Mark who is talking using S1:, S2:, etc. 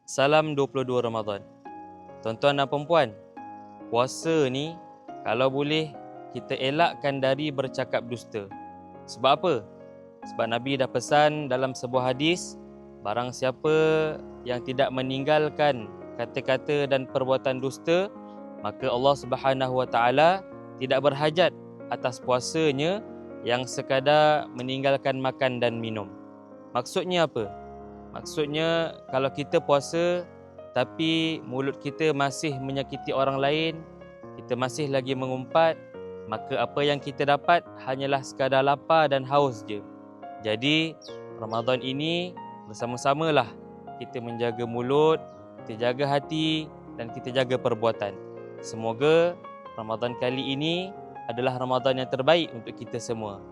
S1: Salam 22 Ramadan. Tuan-tuan dan perempuan, puasa ni kalau boleh kita elakkan dari bercakap dusta. Sebab apa? Sebab Nabi dah pesan dalam sebuah hadis, barang siapa yang tidak meninggalkan kata-kata dan perbuatan dusta, maka Allah Subhanahu Wa Taala tidak berhajat atas puasanya yang sekadar meninggalkan makan dan minum. Maksudnya apa? Maksudnya kalau kita puasa tapi mulut kita masih menyakiti orang lain, kita masih lagi mengumpat, maka apa yang kita dapat hanyalah sekadar lapar dan haus je. Jadi Ramadan ini bersama-samalah kita menjaga mulut, kita jaga hati dan kita jaga perbuatan. Semoga Ramadan kali ini adalah Ramadan yang terbaik untuk kita semua.